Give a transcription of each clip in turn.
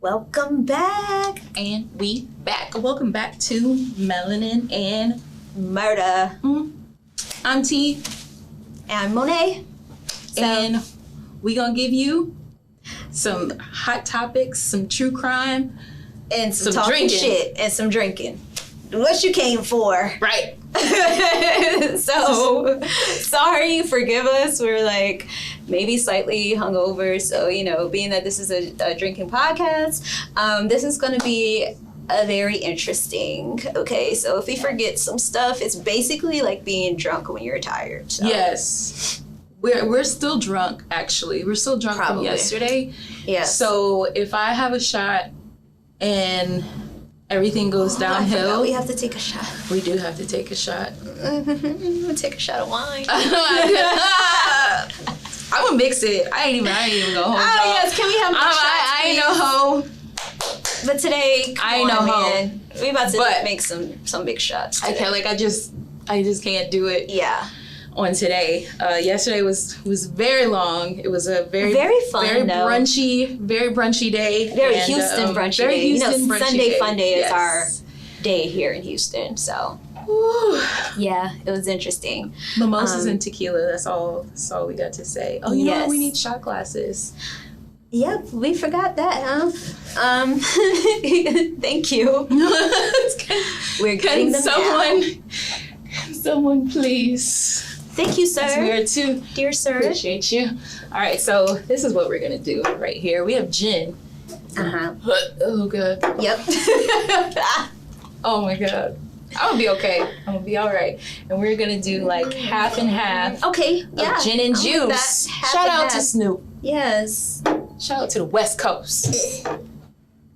Welcome back. And we back. Welcome back to Melanin and Murder. I'm T. And I'm Monet. And we gonna give you some hot topics, some true crime, and some talking drinking. Shit and some drinking. What you came for. Right. So, sorry, forgive us. We're like maybe slightly hungover. So, being that this is a drinking podcast, this is going to be a very interesting. Okay, so if we forget some stuff, it's basically like being drunk when you're tired. So. Yes. We're still drunk, actually. We're still drunk from yesterday. Yes. So if I have a shot and everything goes downhill. We have to take a shot. We do have to take a shot. We'll take a shot of wine. I'm gonna mix it. I ain't even go home. Oh yes, can we have more shots, I ain't no hoe. But today, I ain't no hoe. We about to make some big shots today. I can't. I just can't do it. Yeah. On today. Yesterday was very long. It was a very fun, very brunchy day. Very Houston brunchy very day. Houston brunchy Sunday day. Fun Day is our day here in Houston. So yeah, it was interesting. Mimosas and tequila. That's all we got to say. Oh, you know what? We need shot glasses. Yep, we forgot that, huh? Thank you. We're getting them someone please. Thank you, sir. We are too. Dear sir. Appreciate you. All right, so this is what we're going to do right here. We have gin. Uh-huh. Oh, God. Yep. Oh, my God. I'm going to be okay. I'm going to be all right. And we're going to do like half and half. Okay, yeah. Of gin and juice. Shout out to Snoop. Yes. Shout out to the West Coast.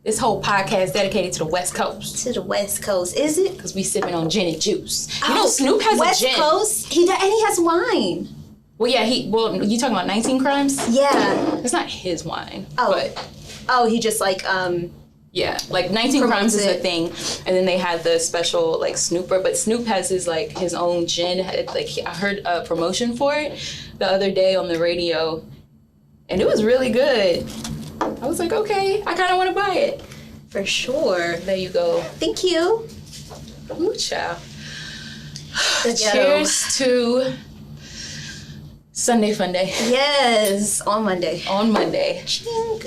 This whole podcast dedicated to the West Coast. To the West Coast, is it? Because we sipping on gin and juice. You know, Snoop has West a gin. Coast? And he has wine. Well, yeah, you talking about 19 Crimes? Yeah. It's not his wine. Oh. But he just like, yeah, like 19 Crimes is a thing. And then they had the special, like, Snooper. But Snoop has his own gin. Like, I heard a promotion for it the other day on the radio. And it was really good. I was like, okay, I kind of want to buy it. For sure. There you go. Thank you. Ooh, child. Cheers to Sunday Fun Day. Yes, on Monday. On Monday. Ching.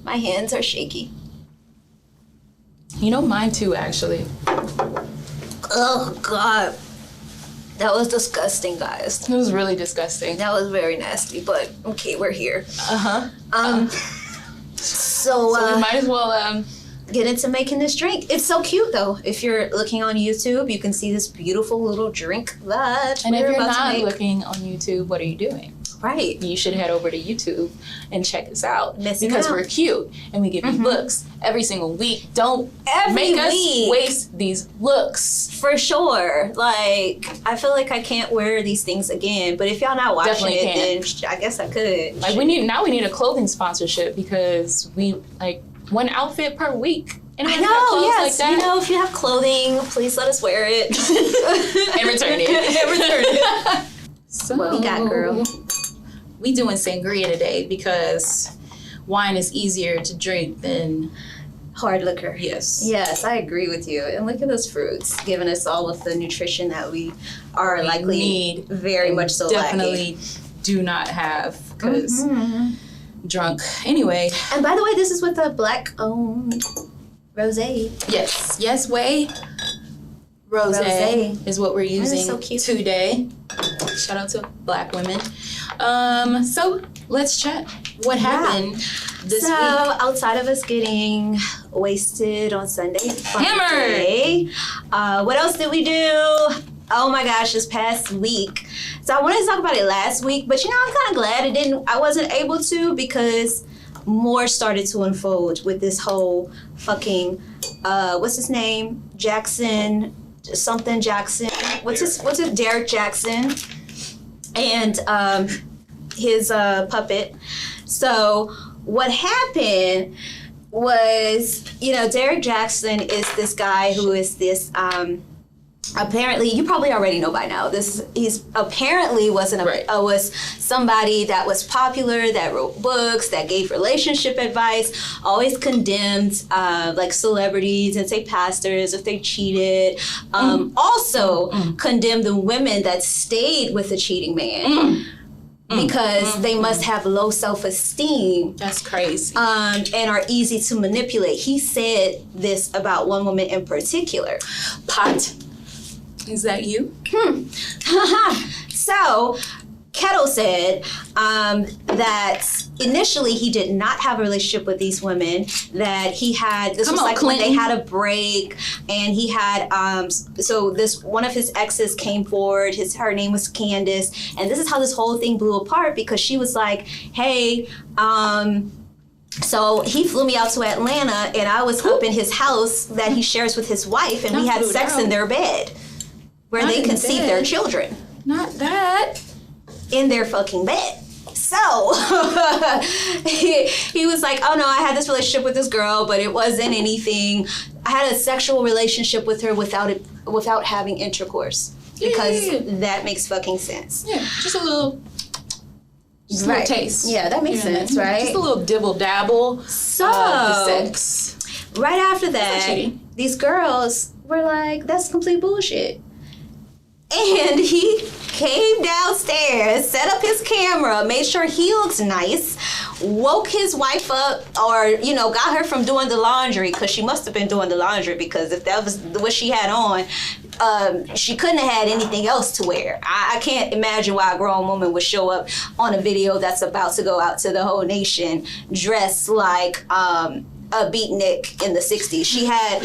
My hands are shaky. You know, mine too, actually. Oh, God. That was disgusting, guys. It was really disgusting. That was very nasty, but okay, we're here. Uh-huh. So we might as well get into making this drink. It's so cute, though. If you're looking on YouTube, you can see this beautiful little drink that and we're if you're about to not make. looking on YouTube, what are you doing? Right. You should head over to YouTube and check us out. Missing because out. we're cute and we give you looks every single week. Don't make us waste these looks. For sure. Like, I feel like I can't wear these things again, but if y'all not watching then I guess I could. Like, we need a clothing sponsorship because we, like, one outfit per week. I know, yes. Like that. If you have clothing, please let us wear it. And return it. So, what we got, girl? We doing sangria today because wine is easier to drink than hard liquor. Yes. Yes, I agree with you. And look at those fruits, giving us all of the nutrition that we are likely need very much so definitely lacking. Do not have because drunk. Anyway. And by the way, this is with a black-owned rosé. Yes, Way Rosé is what we're using today. Shout out to Black women. So let's chat. What happened this week? Outside of us getting wasted on Sunday, Hammered. What else did we do? Oh my gosh, this past week. So I wanted to talk about it last week, but I'm kind of glad I wasn't able to because more started to unfold with this whole fucking, what's his name? Jackson, something Jackson. What's it? Derrick Jaxn. And his puppet. So what happened was, Derrick Jaxn is this guy who is this, apparently, you probably already know by now. He's apparently was somebody that was popular, that wrote books, that gave relationship advice, always condemned like celebrities and say pastors if they cheated. Also condemned the women that stayed with a cheating man. Because they must have low self-esteem. That's crazy. And are easy to manipulate. He said this about one woman in particular. Pot. Is that you? So, Kettle said that initially he did not have a relationship with these women, that he had, this was like when they had a break, and he had, so this, one of his exes came forward, her name was Candace, and this is how this whole thing blew apart, because she was like, hey, so he flew me out to Atlanta, and I was up in his house that he shares with his wife, and we had sex in their bed, where they conceived their children. Not that. In their fucking bed. So he was like, oh no, I had this relationship with this girl, but it wasn't anything. I had a sexual relationship with her without having intercourse. Because that makes fucking sense. Yeah, just a little taste. Yeah, that makes sense, right? Just a little dibble dabble. So the sex. Right after that, these girls were like, that's complete bullshit. And he came downstairs, set up his camera, made sure he looks nice, woke his wife up, or, got her from doing the laundry, because she must have been doing the laundry, because if that was what she had on, she couldn't have had anything else to wear. I can't imagine why a grown woman would show up on a video that's about to go out to the whole nation dressed like a beatnik in the 60s. She had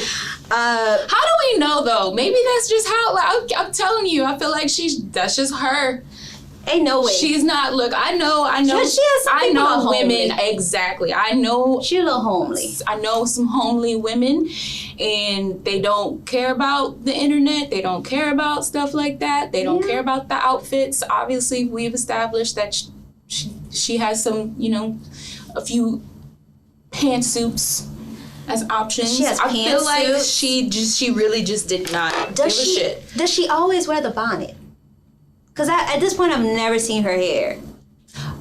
how do we know though? Maybe that's just how, I'm telling you, I feel like that's just her. Ain't no way. She's not, look, I know I know women, exactly. I know she's a little homely. I know some homely women, and they don't care about the internet. They don't care about stuff like that. They don't care about the outfits. Obviously, we've established that she has some, a few pantsuits as options. She has I feel like pantsuits. she really just did not give a shit. Does she always wear the bonnet? Because at this point, I've never seen her hair.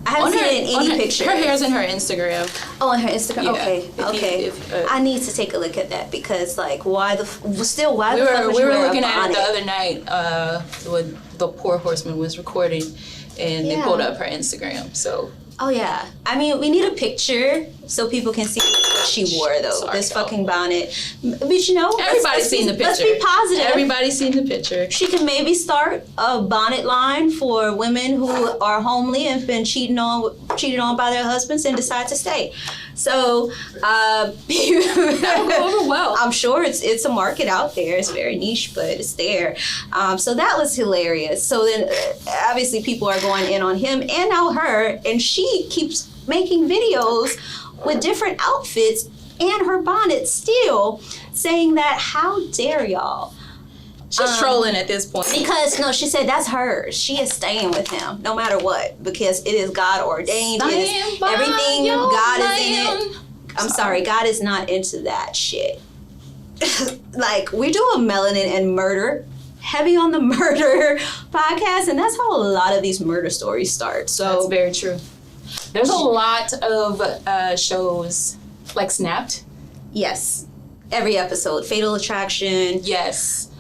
I haven't seen it in any picture. Her hair's in her Instagram. Oh, in her Instagram. Yeah. Okay. I need to take a look at that, because why the fuck would you wear a bonnet? We were looking at it the other night when the Poor Horseman was recording, and they pulled up her Instagram. So. Oh yeah. I mean, we need a picture so people can see what she wore though. This fucking bonnet. But everybody's seen the picture. Let's be positive. Everybody's seen the picture. She can maybe start a bonnet line for women who are homely and been cheated on by their husbands and decide to stay. So that would go over well. I'm sure it's a market out there. It's very niche, but it's there. So that was hilarious. So then obviously people are going in on him and now her, and she keeps making videos with different outfits and her bonnet still, saying that how dare y'all. She's trolling at this point. Because, no, she said that's hers. She is staying with him no matter what, because it is God ordained. It is everything God is in it. I'm sorry, God is not into that shit. Like, we do a Melanin and murder, heavy on the murder podcast, and that's how a lot of these murder stories start. So that's very true. There's a lot of shows like Snapped. Yes. Every episode. Fatal Attraction. Yes.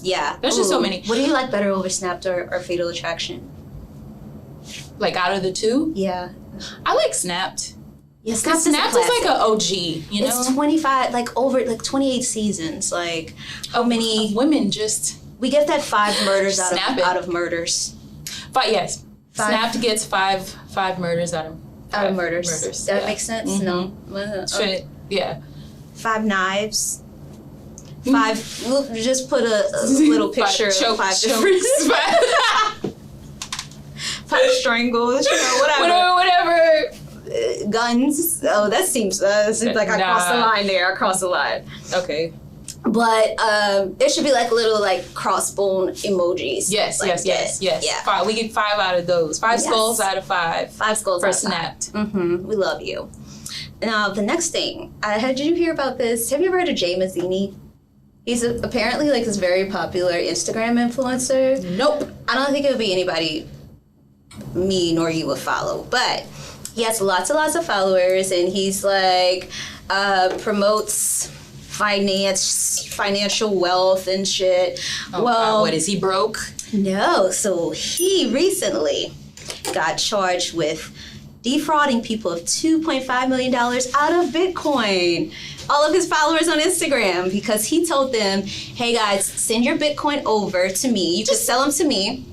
Yeah. There's just so many. What do you like better over Snapped or Fatal Attraction? Like out of the two? Yeah. I like Snapped. Yeah, Snapped is like an OG, you know? It's 25, over 28 seasons. Like, how many... women just... We get that 5 murders out of murders. Yes. Snapped gets five murders out of murders. That makes sense? Mm-hmm. No? Yeah. 5 knives. 5... We'll just put a little picture of 5 different... 5 strangles, whatever. Whatever. guns. Oh, that seems like I crossed the line there. I crossed the line. Okay. But there should be like little like crossbone emojis. Yes, like yes. Yeah. 5. We get 5 out of those. 5 skulls out of 5. 5 skulls for out of snapped. 5. We love you. Now the next thing, did you hear about this? Have you ever heard of Jay Mazzini? He's apparently like this very popular Instagram influencer. Nope. I don't think it would be anybody me nor you would follow, but he has lots and lots of followers, and he's like promotes financial wealth and shit. Oh, well, what is he broke? No, so he recently got charged with defrauding people of $2.5 million out of Bitcoin. All of his followers on Instagram, because he told them, hey guys, send your Bitcoin over to me. You can sell them to me.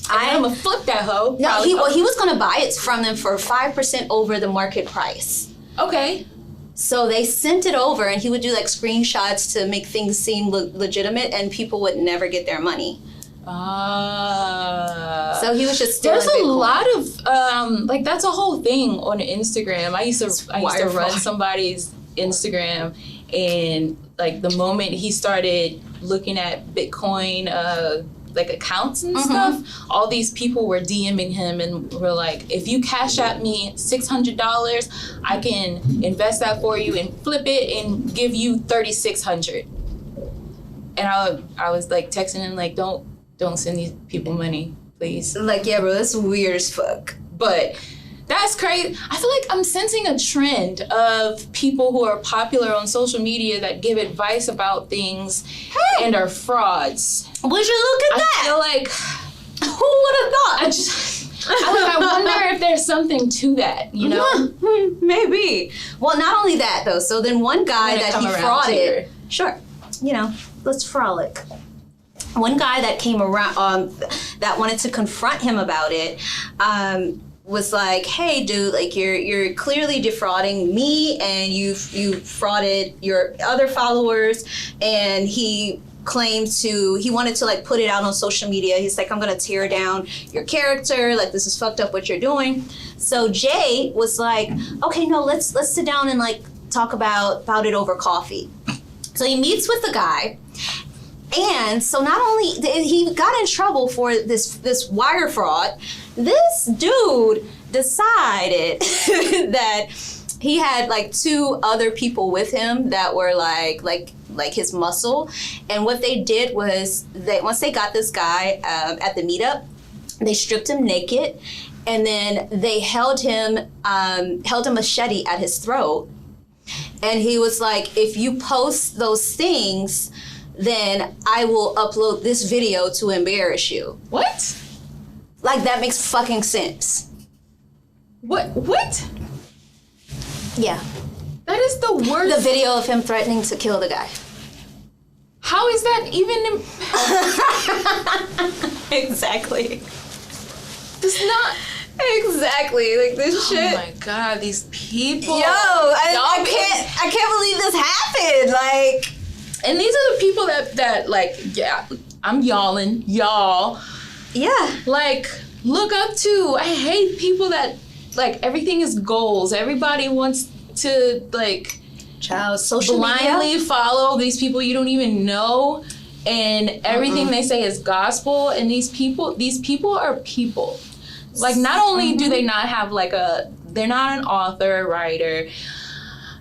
I'm gonna flip that hoe. No, he was gonna buy it from them for 5% over the market price. Okay. So they sent it over, and he would do like screenshots to make things seem legitimate, and people would never get their money. So he was just stealing There's a Bitcoin. lot of like that's a whole thing on Instagram. I used to run somebody's Instagram, and like the moment he started looking at Bitcoin like accounts and stuff, all these people were DMing him and were like, if you cash at me $600, I can invest that for you and flip it and give you $3,600. And I was like texting him like, don't send these people money, please. Like, yeah, bro, that's weird as fuck. But that's crazy. I feel like I'm sensing a trend of people who are popular on social media that give advice about things and are frauds. Would you look at that? I feel like, who would have thought? I wonder if there's something to that, you know? Maybe. Well, not only that, though. So then one guy that he frauded. Sure. You know, let's frolic. One guy that came around, that wanted to confront him about it, was like, hey dude, like you're clearly defrauding me, and you frauded your other followers. And he wanted to like put it out on social media. He's like, I'm gonna tear down your character, like this is fucked up what you're doing. So Jay was like, okay, no, let's sit down and like talk about it over coffee. So he meets with the guy. And so not only he got in trouble for this wire fraud, this dude decided that he had like 2 other people with him that were like his muscle. And what they did was once they got this guy at the meetup, they stripped him naked, and then they held a machete at his throat. And he was like, if you post those things, then I will upload this video to embarrass you. What? Like, that makes fucking sense. What? Yeah. That is the worst. The video of him threatening to kill the guy. How is that even? Exactly. Does not. Exactly. Like, this shit. Oh my God, these people. Yo, I can't believe this happened. Like. And these are the people that like, yeah, I'm y'all. Yeah. Like, look up to. I hate people that, like, everything is goals. Everybody wants to, like, social blindly media? follow these people you don't even know. And everything they say is gospel. And these people are people. Like, not only do they not have, like, they're not an author, writer,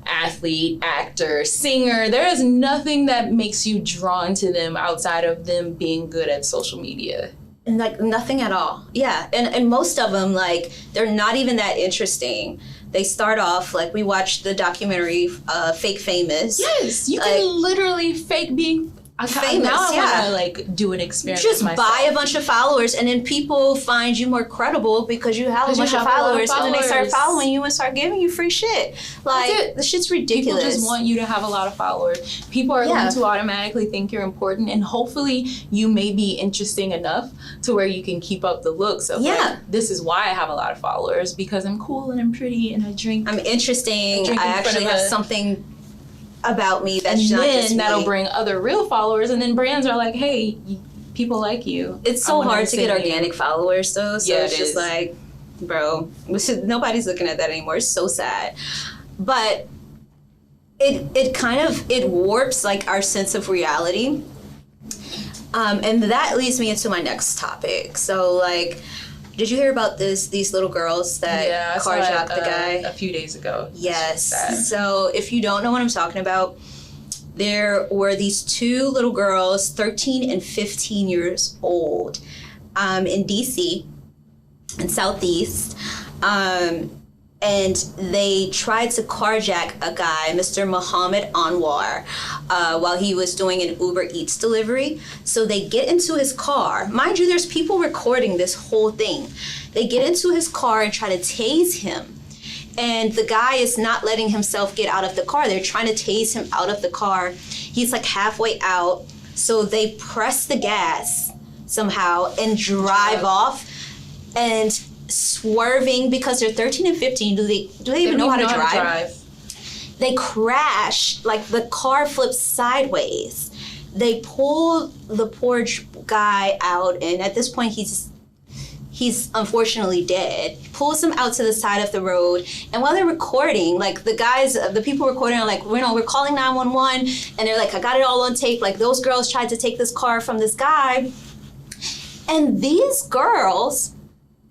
athlete, actor, singer. There is nothing that makes you drawn to them outside of them being good at social media. And like nothing at all. Yeah. And most of them, like, they're not even that interesting. They start off, like, we watched the documentary Fake Famous. Yes, you can literally fake being famous. Now I want to like do an experiment. Just myself. buy a bunch of followers, and then people find you more credible because you have a bunch of followers, and then they start following you and start giving you free shit. Like, the shit's ridiculous. People just want you to have a lot of followers. People are going to automatically think you're important, and hopefully you may be interesting enough to where you can keep up the looks of like, this is why I have a lot of followers, because I'm cool and I'm pretty and I drink. I'm interesting. I actually have something about me that's and not then just me. That'll bring other real followers, and then brands are like, hey, people like you. It's so hard to get organic followers though, so it's just like, bro. Nobody's looking at that anymore. It's so sad. But it kind of, it warps like our sense of reality. And that leads me into my next topic. So like, did you hear about these little girls that carjacked the guy? A few days ago. Yes. So if you don't know what I'm talking about, there were these two little girls, 13 and 15 years old, in DC, in Southeast. And they tried to carjack a guy, Mr. Muhammad Anwar, while he was doing an Uber Eats delivery. So they get into his car. Mind you, there's people recording this whole thing. They get into his car and try to tase him. And the guy is not letting himself get out of the car. They're trying to tase him out of the car. He's like halfway out. So they press the gas somehow and drive off. And swerving, because they're 13 and 15. Do they even know how to drive? They crash, like the car flips sideways. They pull the poor guy out, and at this point he's unfortunately dead. Pulls him out to the side of the road, and while they're recording, like the people recording are like, we're calling 911, and they're like, I got it all on tape. Like, those girls tried to take this car from this guy, and these girls.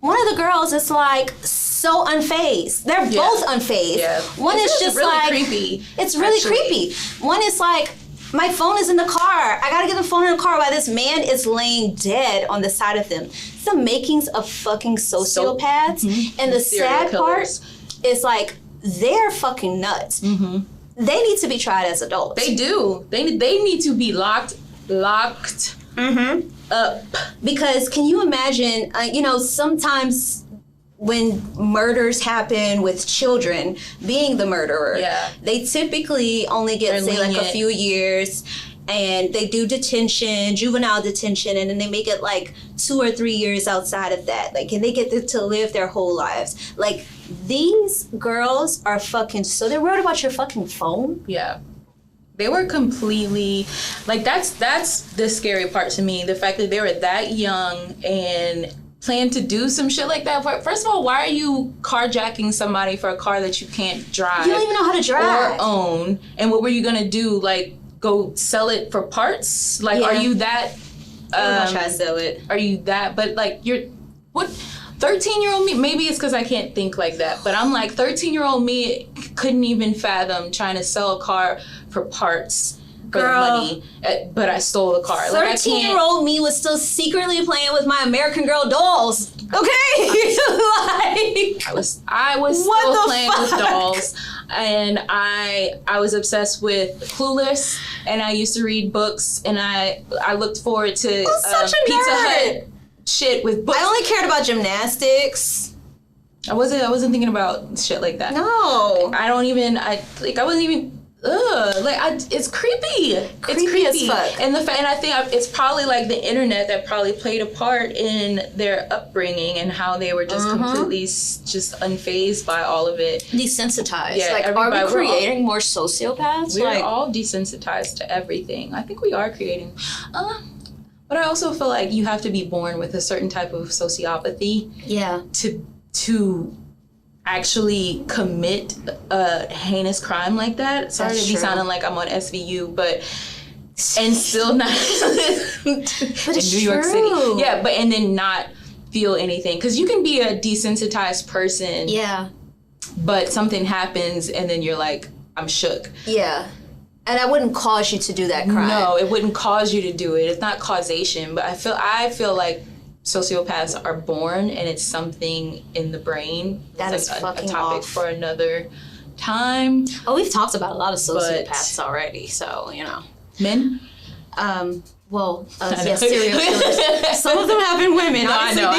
One of the girls is like so unfazed. They're both unfazed. Yeah. One is just really like creepy. It's really creepy. One is like, my phone is in the car. I gotta get the phone in the car while this man is laying dead on the side of them. It's the makings of fucking sociopaths. And the sad part is like, they're fucking nuts. They need to be tried as adults. They do. They need to be locked up. Because can you imagine, sometimes when murders happen with children, being the murderer, they typically only get, like a few years, and they do juvenile detention, and then they make it like 2 or 3 years outside of that. Like, and they get to live their whole lives. Like, these girls are they're worried about your fucking phone? Yeah. They were completely, like, that's the scary part to me. The fact that they were that young and planned to do some shit like that. First of all, why are you carjacking somebody for a car that you can't drive? You don't even know how to drive. Or own. And what were you going to do? Like, go sell it for parts? Like, are you that... I'm going to try to sell it. Are you that... But, like, what... 13-year-old me, maybe it's because I can't think like that, but I'm like, 13-year-old me couldn't even fathom trying to sell a car for parts for the money, but I stole the car. 13-year-old me was still secretly playing with my American Girl dolls. Okay? I was still playing with dolls, and I was obsessed with Clueless, and I used to read books, and I looked forward to Pizza Hut shit with books. I only cared about gymnastics. I wasn't thinking about shit like that. No. It's creepy. Creepy as fuck. And I think it's probably like the internet that probably played a part in their upbringing and how they were just completely just unfazed by all of it. Desensitized. Yeah, like, are we creating more sociopaths? We're all desensitized to everything. I think we are creating... But I also feel like you have to be born with a certain type of sociopathy to actually commit a heinous crime like that. Sorry to be sounding like I'm on SVU, and still not but in New York City. Yeah, and then not feel anything. Because you can be a desensitized person. Yeah. But something happens and then you're like, I'm shook. Yeah. And I wouldn't cause you to do that crime. No, it wouldn't cause you to do it. It's not causation, but I feel like sociopaths are born, and it's something in the brain. That is fucking a topic for another time. Oh, we've talked about a lot of sociopaths already, so Men. Yes, serial killers. Some of them have been women. No, I know.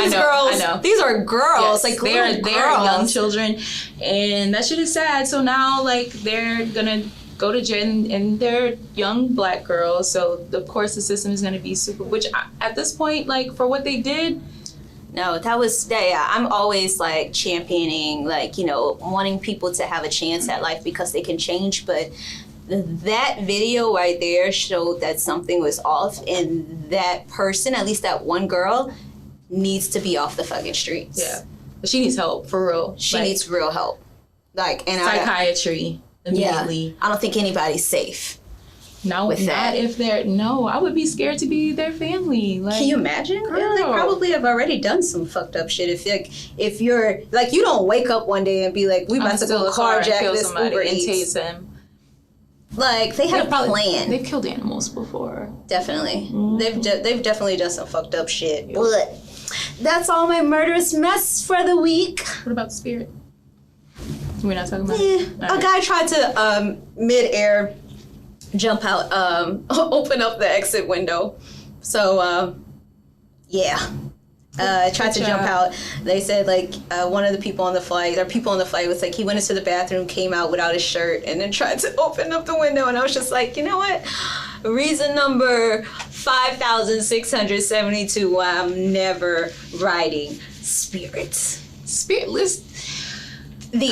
These are girls. Yes, like they are young children, and that shit is sad. So now, like, they're gonna go to jail, and they're young Black girls. So of course the system is gonna be super. Which at this point, like, for what they did. No, that was, yeah, I'm always like championing, like, wanting people to have a chance at life because they can change, but that video right there showed that something was off, and that person, at least that one girl, needs to be off the fucking streets. Yeah. She needs help, for real. She needs real help. Like, and psychiatry immediately. Yeah, I don't think anybody's safe. No, with that. If they're I would be scared to be their family. Like, can you imagine? Girl. They probably have already done some fucked up shit. If you're like, you don't wake up one day and be like, we about to go carjack this Uber Eats. Tase them. Like, they had a plan. They've killed animals before. Definitely. They've definitely done some fucked up shit. Yep. But that's all my murderous mess for the week. What about the spirit? We're not talking about A guy tried to mid-air jump out, open up the exit window. So, tried to jump out. They said, like, one of the people on the flight was like, he went into the bathroom, came out without his shirt, and then tried to open up the window. And I was just like, you know what? Reason number 5,672 why I'm never riding spirits. Spiritless. The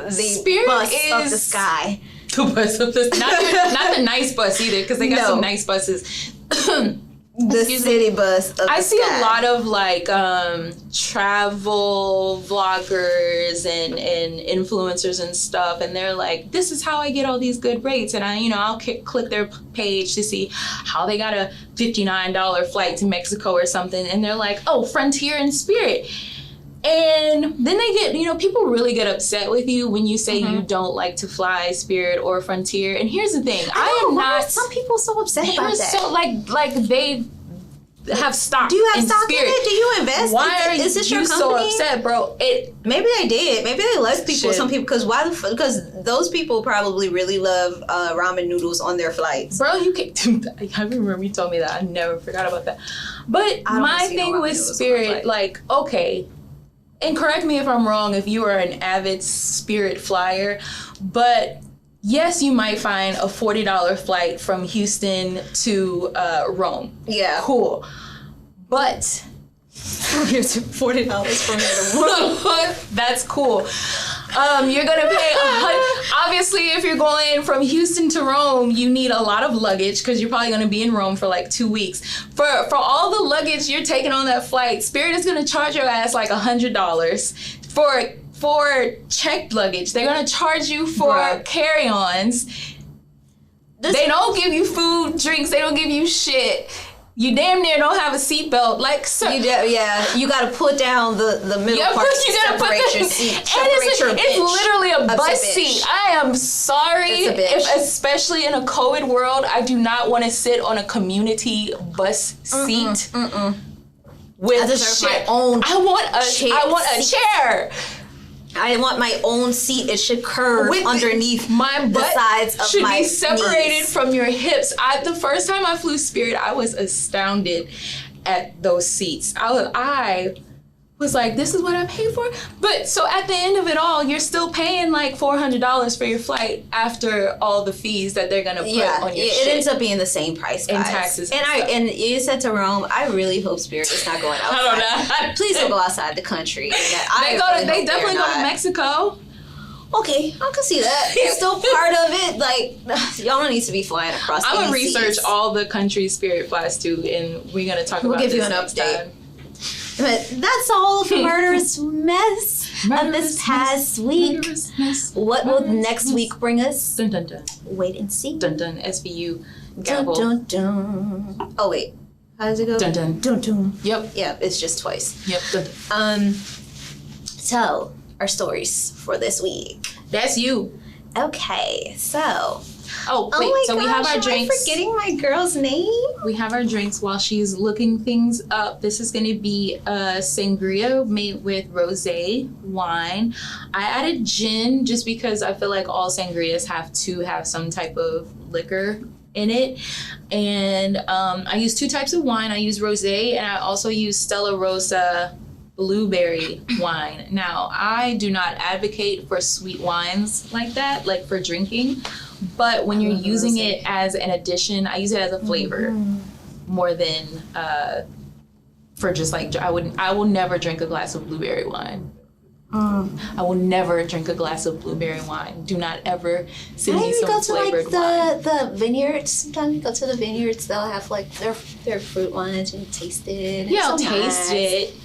Spirit bus of the sky. The bus of the not the nice bus either, because they got some nice buses. The city bus of the sky. I see a lot of like travel vloggers and influencers and stuff, and they're like, this is how I get all these good rates, and I'll click their page to see how they got a $59 flight to Mexico or something, and they're like, oh, Frontier and Spirit. And then they get, people really get upset with you when you say you don't like to fly Spirit or Frontier. And here's the thing, I am not. Some people so upset about that. So like they have stock. Do you have stock Spirit. in it? Do you invest? Why are is this your you company? so upset, bro? Maybe they did. Maybe they left people. Some people, because those people probably really love ramen noodles on their flights. Bro, you can. I remember you told me that. I never forgot about that. But my thing with Spirit, like, okay. And correct me if I'm wrong if you are an avid Spirit flyer, but yes, you might find a $40 flight from Houston to Rome. Yeah. Cool. But here's $40 from here to Rome. That's cool. You're gonna pay obviously if you're going from Houston to Rome, you need a lot of luggage because you're probably gonna be in Rome for like 2 weeks. For all the luggage you're taking on that flight, Spirit is gonna charge your ass like $100 for checked luggage. They're gonna charge you for carry-ons. They don't give you food, drinks. They don't give you shit. You damn near don't have a seatbelt. Like, sir. You got to put down the middle part to separate your seat. It's literally a bus seat. I am sorry, especially in a COVID world, I do not want to sit on a community bus seat with my own. I want a chair. I want my own seat. It should curve underneath my butt. The sides of should my be separated knees. From your hips. The first time I flew Spirit, I was astounded at those seats. I was like, this is what I paid for? But so at the end of it all, you're still paying like $400 for your flight after all the fees that they're gonna put on your shit. It ends up being the same price, guys. And taxes. And you said to Rome, I really hope Spirit is not going outside. I don't know. Please don't go outside the country. They definitely go to Mexico. Okay, I can see that. It's still part of it. Like, y'all don't need to be flying across. I'm gonna research all the countries Spirit flies to, and we're gonna talk about. We'll give you an update. But that's all of Murderous Mess of this past week. What will next week bring us? Dun dun dun. Wait and see. Dun dun. SVU. Dun dun dun. Oh wait, how does it go? Dun dun. Dun dun. Yep. Yeah, it's just twice. Yep. Dun dun. So our stories for this week. That's you. Okay, so. We have our drinks. Am I forgetting my girl's name? We have our drinks while she's looking things up. This is going to be a sangria made with rosé wine. I added gin just because I feel like all sangrias have to have some type of liquor in it. And I use 2 types of wine. I use rosé and I also use Stella Rosa blueberry wine. Now, I do not advocate for sweet wines like that, like for drinking. But when you're using it as an addition, I use it as a flavor more than for just like, I will never drink a glass of blueberry wine. I will never drink a glass of blueberry wine. Do not ever send me some flavored wine. The vineyards. Sometimes you go to the vineyards, they'll have like their fruit wines and taste it. Yeah, I'll taste it.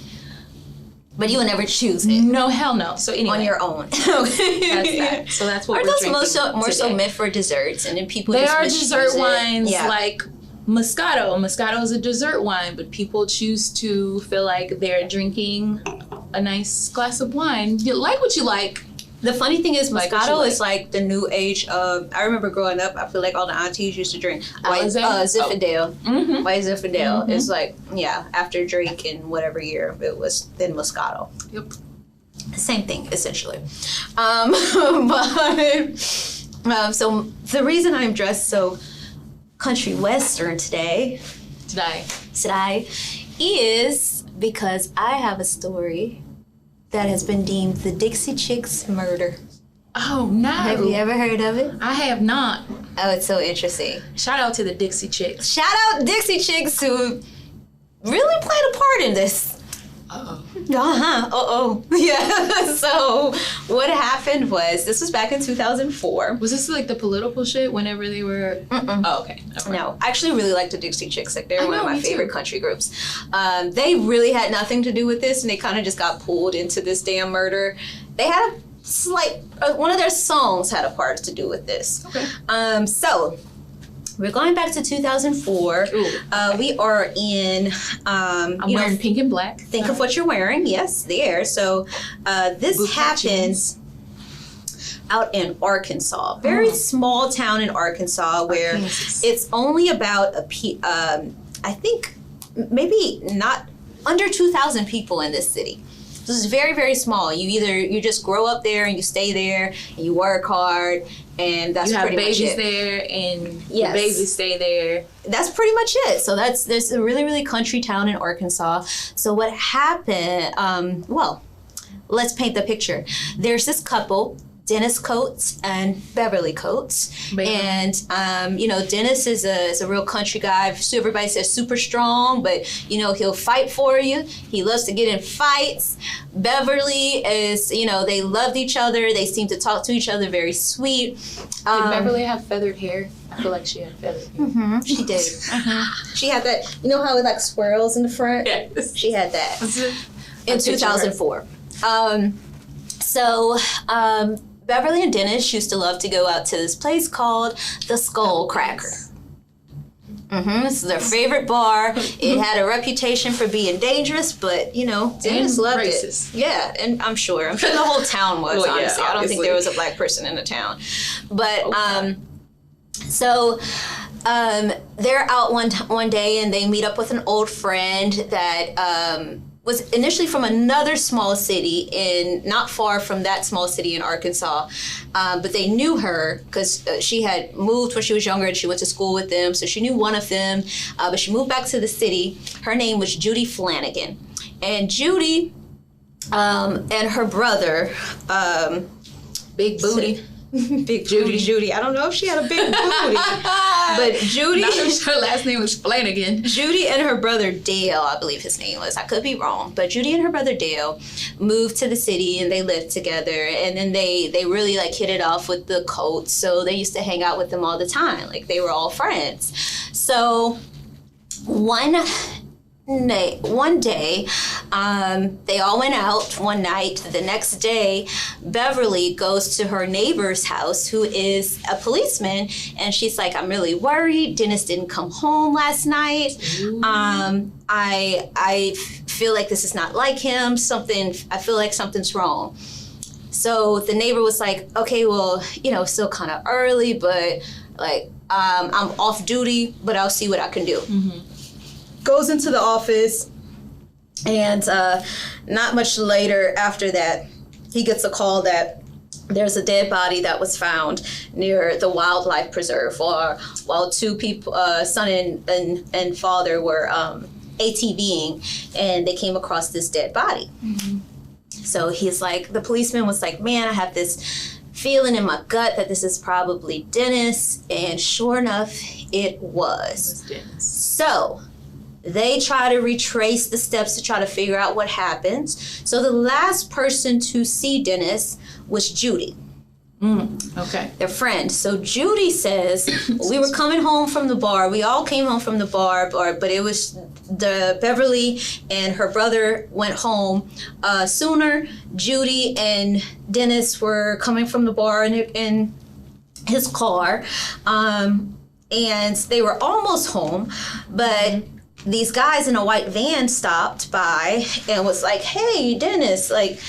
But you would never choose it. No, hell no. So anyway. On your own. That's that. So that's what Are we're those drinking more so today. meant for desserts, and then people They just are misuse dessert it? wines Yeah. like Moscato. Moscato is a dessert wine, but people choose to feel like they're drinking a nice glass of wine. You like what you like. The funny thing is, Like what you Moscato like. is like the new age of. I remember growing up, I feel like all the aunties used to drink white Alizé? Zinfandel. Mm-hmm. White Zinfandel. Mhm. It's like, yeah, after Drake in whatever year it was, then Moscato. Yep. Same thing, essentially. So the reason I'm dressed so country western today is because I have a story that has been deemed the Dixie Chicks murder. Oh no. Have you ever heard of it? I have not. Oh, it's so interesting. Shout out to the Dixie Chicks. Shout out Dixie Chicks who really played a part in this. Uh-oh. Yeah. So what happened was, this was back in 2004. Was this like the political shit whenever they were? Mm-mm. Oh, okay. Never mind. No, I actually really like the Dixie Chicks. Like, they're I one of know, my me too. favorite country groups. They really had nothing to do with this, and they kind of just got pulled into this damn murder. They had a slight, one of their songs had a part to do with this. Okay. So we're going back to 2004. Ooh. We are in. I'm wearing pink and black. Think of what you're wearing. Yes, there. So this Bootcut happens out in Arkansas, very small town in Arkansas, where Arkansas. it's only about I think maybe not under 2,000 people in this city. This is very, very small. You just grow up there and you stay there and you work hard, and that's You have pretty much babies it. there, and Yes. the babies stay there. That's pretty much it. So there's a really, really country town in Arkansas. So what happened, well, let's paint the picture. There's this couple, Dennis Coates and Beverly Coates. Baby. And, Dennis is a real country guy. So everybody says super strong, but, he'll fight for you. He loves to get in fights. Beverly is, they loved each other. They seem to talk to each other, very sweet. Did Beverly have feathered hair? I feel like she had feathered hair. Mhm, she did. She had that, how it like swirls in the front? Yes. She had that in picture her. 2004. Beverly and Dennis used to love to go out to this place called the Skull Cracker. This is their favorite bar. It had a reputation for being dangerous, but Dennis And loved racist. it. Yeah, and I'm sure the whole town was. Well, yeah, honestly, I don't think obviously. there was a black person in the town. But Okay. they're out one day and they meet up with an old friend that was initially from another small city not far from that small city in Arkansas. But they knew her because she had moved when she was younger and she went to school with them. So she knew one of them, but she moved back to the city. Her name was Judy Flanagan. And Judy and her brother, Big booty. Big Judy. I don't know if she had a big booty, but Judy. Not if her last name was Flanagan. Judy and her brother Dale, I believe his name was. I could be wrong, but Judy and her brother Dale moved to the city and they lived together. And then they really hit it off with the Coates, so they used to hang out with them all the time. Like, they were all friends. So one day, they all went out one night. The next day, Beverly goes to her neighbor's house, who is a policeman, and she's like, I'm really worried. Dennis didn't come home last night. I feel like this is not like him. I feel like something's wrong. So the neighbor was like, okay, well, still kind of early, but I'm off duty, but I'll see what I can do. Goes into the office, and not much later after that, he gets a call that there's a dead body that was found near the wildlife preserve, while two people, son and father, were ATVing, and they came across this dead body. So he's like, the policeman was like, man, I have this feeling in my gut that this is probably Dennis, and sure enough, it was. So they try to retrace the steps to try to figure out what happens. So the last person to see Dennis was Judy. Okay. Their friend. So Judy says, we were coming home from the bar. We all came home from the bar, but it was the Beverly and her brother went home sooner. Judy and Dennis were coming from the bar in his car, and they were almost home, but these guys in a white van stopped by and was like, hey, Dennis, like,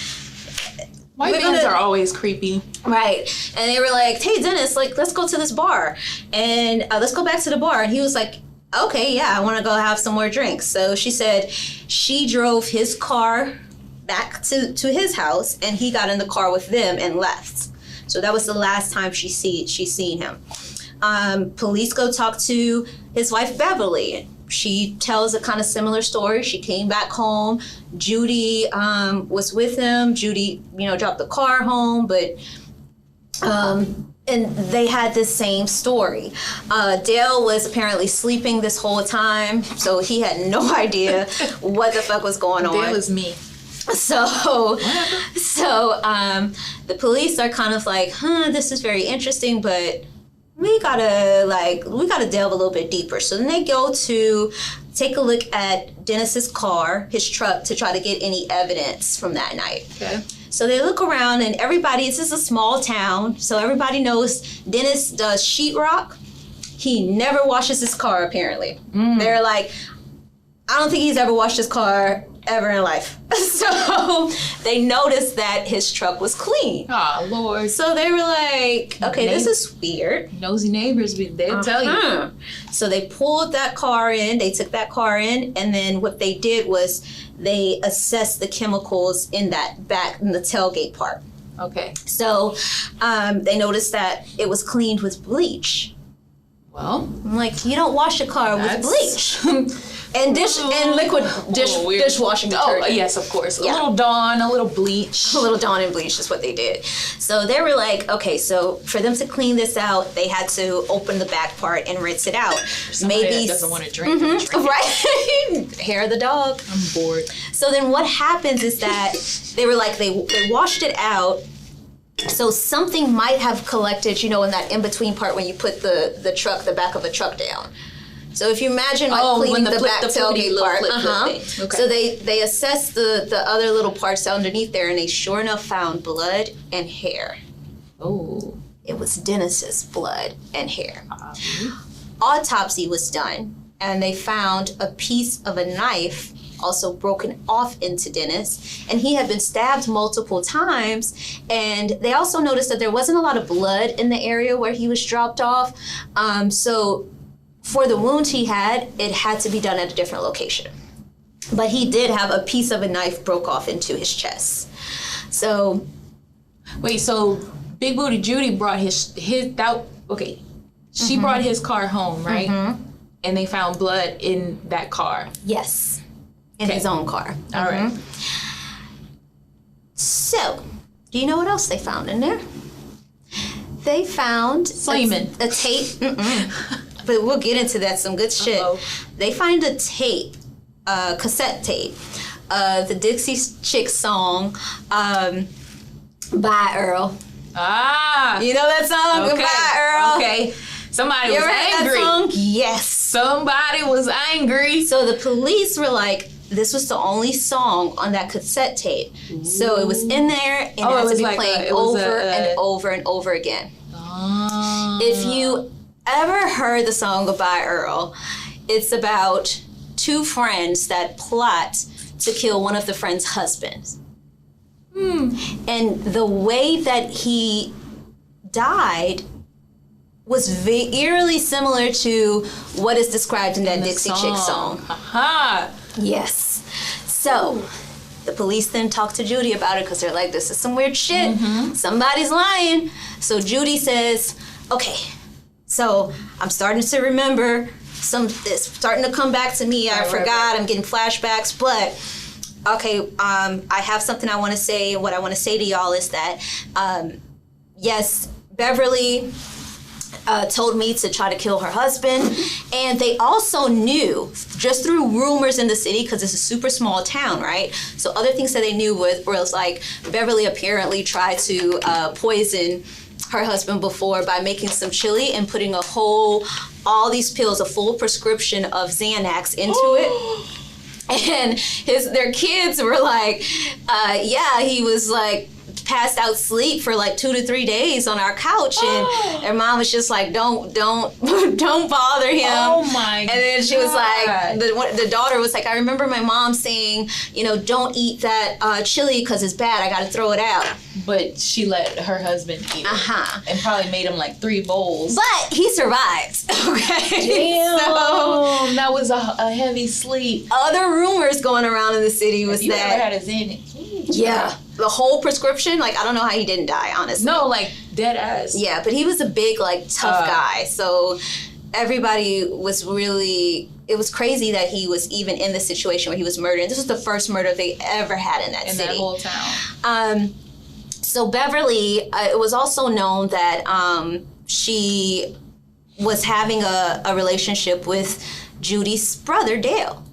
white vans are always creepy. Right. And they were like, hey, Dennis, like, let's go to this bar. And let's go back to the bar. And he was like, okay, yeah, I want to go have some more drinks. So she said she drove his car back to his house, and he got in the car with them and left. So that was the last time she seen him. Police go talk to his wife, Beverly. She tells a kind of similar story. She came back home. Judy was with him. Judy, dropped the car home, but and they had the same story. Dale was apparently sleeping this whole time, so he had no idea what the fuck was going on. Dale is me. So the police are kind of like, this is very interesting, but we gotta delve a little bit deeper. So then they go to take a look at Dennis's car, his truck, to try to get any evidence from that night. Okay. So they look around, and this is a small town, so everybody knows Dennis does sheetrock. He never washes his car, apparently. They're like, I don't think he's ever washed his car ever in life. So they noticed that his truck was clean. Oh, Lord. So they were like, okay, this is weird. Nosy neighbors, they'll tell you. So they pulled that car in, they took that car in, and then what they did was they assessed the chemicals in that back, in the tailgate part. Okay. So they noticed that it was cleaned with bleach. Well, I'm like, you don't wash a car with bleach. And liquid dishwashing detergent. Oh, yes, of course. A little Dawn, a little bleach. A little Dawn and bleach is what they did. So they were like, okay, so for them to clean this out, they had to open the back part and rinse it out. Maybe that doesn't want to drink. Right? Hair of the dog. I'm bored. So then what happens is that they were like, they washed it out. So something might have collected, in that in-between part when you put the back of a truck down. So if you imagine cleaning the back tailgate part, Okay. So they assessed the other little parts underneath there, and they sure enough found blood and hair. Oh. It was Dennis's blood and hair. Autopsy was done, and they found a piece of a knife also broken off into Dennis, and he had been stabbed multiple times, and they also noticed that there wasn't a lot of blood in the area where he was dropped off. So for the wound he had, it had to be done at a different location. But he did have a piece of a knife broke off into his chest. So... Wait, so Big Booty Judy brought she brought his car home, right? Mm-hmm. And they found blood in that car. Yes. In his own car. All right. So, do you know what else they found in there? They found... Semen. A tape. But we'll get into that, some good shit. Uh-oh. They find a tape, cassette tape, the Dixie Chicks song, Bye Earl. Ah. You know that song, okay. Bye Earl? Okay. Somebody was angry. That song? Yes. Somebody was angry. So the police were like, this was the only song on that cassette tape. Ooh. So it was in there, and it had to be playing over and over and over again. Oh. If you ever heard the song Goodbye Earl, it's about two friends that plot to kill one of the friends' husbands. And the way that he died was eerily similar to what is described in that Dixie Chicks song. Aha! Yes. So the police then talk to Judy about it because they're like, this is some weird shit. Mm-hmm. Somebody's lying. So Judy says, okay, so I'm starting to remember it's starting to come back to me. I forgot. I'm getting flashbacks, but okay, I have something I want to say. What I want to say to y'all is that, yes, Beverly told me to try to kill her husband. And they also knew, just through rumors in the city, because it's a super small town, right? So other things that they knew was like Beverly apparently tried to poison her husband before by making some chili and putting all these pills, a full prescription of Xanax into it. And their kids were like, he was like passed out sleep for like 2 to 3 days on our couch, and their mom was just like, don't bother him. Oh my God. And then she was like, the daughter was like, I remember my mom saying, don't eat that chili because it's bad. I got to throw it out. But she let her husband eat it. And probably made him like 3 bowls. But he survived. Okay. Damn. So, that was a heavy sleep. Other rumors going around in the city was you that. Ever had a Xanax? Yeah. The whole prescription, like, I don't know how he didn't die, honestly. No, like, dead ass. Yeah, but he was a big, like, tough guy. So everybody was really, it was crazy that he was even in the situation where he was murdered. And this was the first murder they ever had in that city. In that whole town. So Beverly, it was also known that she was having a relationship with Judy's brother, Dale.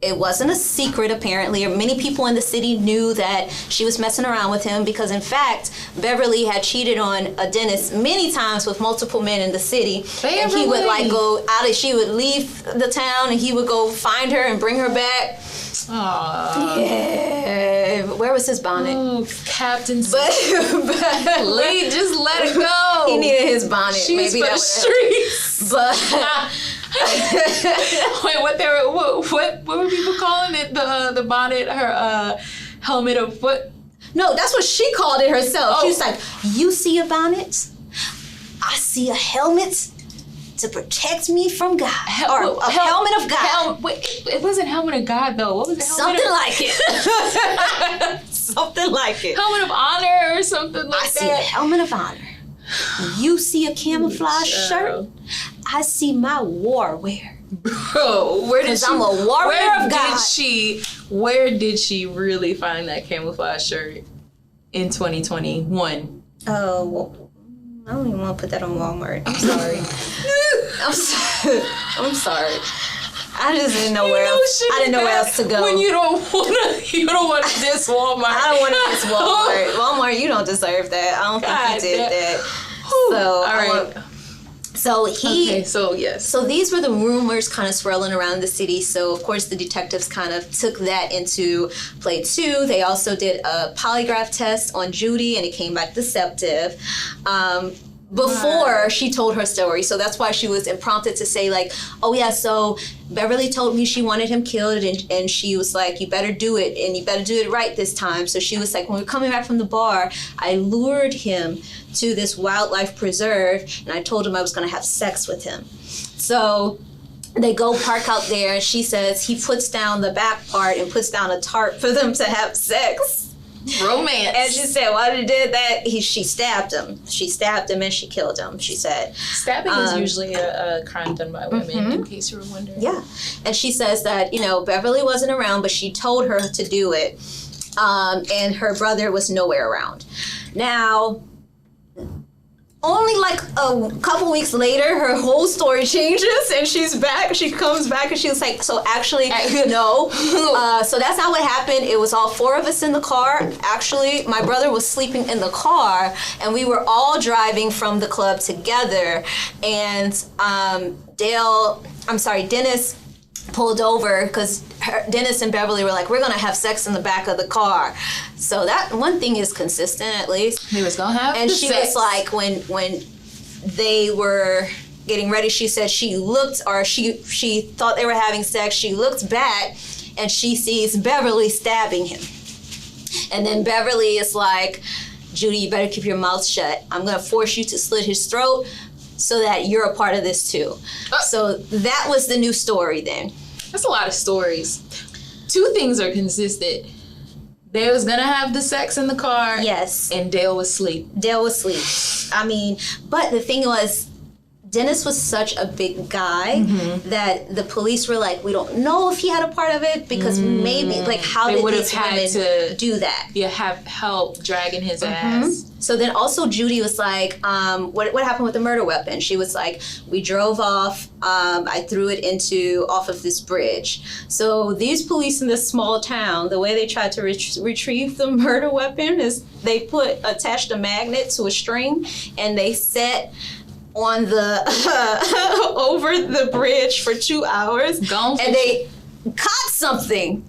It wasn't a secret, apparently. Many people in the city knew that she was messing around with him because, in fact, Beverly had cheated on Dennis many times with multiple men in the city. Beverly. And he would, like, go out. She would leave the town, and he would go find her and bring her back. Aww. Yeah. Where was his bonnet? Oh, Captain. But just let it go. He needed his bonnet. She was Maybe for the streets. But wait, what were people calling it? The bonnet, her helmet of what? No, that's what she called it herself. Oh. She was like, "You see a bonnet? I see a helmet to protect me from God, or a helmet of God." Wait, it wasn't helmet of God though. What was it? Something like it. Something like it. Helmet of honor or something like I see a helmet of honor. You see a camouflage shirt. I see my war wear. Bro, I'm a warrior of God. Where did she really find that camouflage shirt in 2021? Oh, well, I don't even want to put that on Walmart. I'm sorry. I'm sorry. I just didn't know where else. I didn't know where else to go. When you don't want to diss Walmart. I don't want to diss Walmart. Walmart, you don't deserve that. I don't think you did that. So, all right. So these were the rumors kind of swirling around the city. So of course the detectives kind of took that into play too. They also did a polygraph test on Judy, and it came back deceptive. Before she told her story. So that's why she was prompted to say, like, oh yeah, so Beverly told me she wanted him killed, and she was like, you better do it, and you better do it right this time. So she was like, when we were coming back from the bar, I lured him to this wildlife preserve, and I told him I was gonna have sex with him. So they go park out there, and she says he puts down the back part and puts down a tarp for them to have sex. Romance. And she said, why he did that? She stabbed him. She stabbed him and she killed him, she said. Stabbing is usually a crime done by women, in case you were wondering. Yeah. And she says that, Beverly wasn't around, but she told her to do it. And her brother was nowhere around. Now, only like a couple weeks later, her whole story changes, and she's back. She comes back, and she was like, so actually, no. So that's how it happened. It was all 4 of us in the car. Actually, my brother was sleeping in the car, and we were all driving from the club together. And Dennis pulled over because Dennis and Beverly were like, we're gonna have sex in the back of the car. So that one thing is consistent, at least. He was gonna have and the she sex. was like, when they were getting ready, she said she looked, or she thought they were having sex. She looked back and she sees Beverly stabbing him. And then Beverly is like, Judy, you better keep your mouth shut. I'm gonna force you to slit his throat so that you're a part of this too. So that was the new story then. That's a lot of stories. 2 things are consistent. They was gonna have the sex in the car. Yes. And Dale was asleep. Dale was asleep. I mean, but the thing was, Dennis was such a big guy that the police were like, we don't know if he had a part of it because maybe, like, how They did would these have had women to do that? Yeah, have help dragging his ass. So then also Judy was like, what happened with the murder weapon? She was like, we drove off, I threw it off of this bridge. So these police in this small town, the way they tried to retrieve the murder weapon is they attached a magnet to a string and they set on the over the bridge for 2 hours, and they caught something.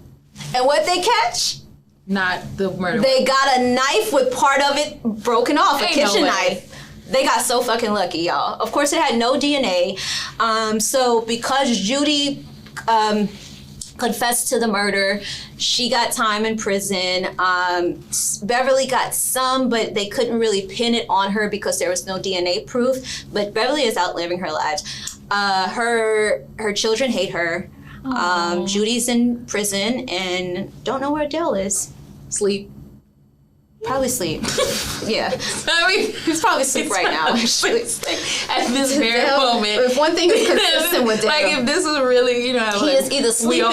And what they catch? Not the murder. They got a knife with part of it broken off, a kitchen knife. They got so fucking lucky, y'all. Of course, it had no DNA. So because Judy confessed to the murder, she got time in prison. Beverly got some, but they couldn't really pin it on her because there was no DNA proof. But Beverly is outliving her lives. Her children hate her. Judy's in prison and don't know where Dale is. Sleep. Probably sleep. Yeah. I mean, He's probably asleep right now, actually. At this very moment. If one thing is consistent with Dale, like, if this is really, you know, he is either sleeping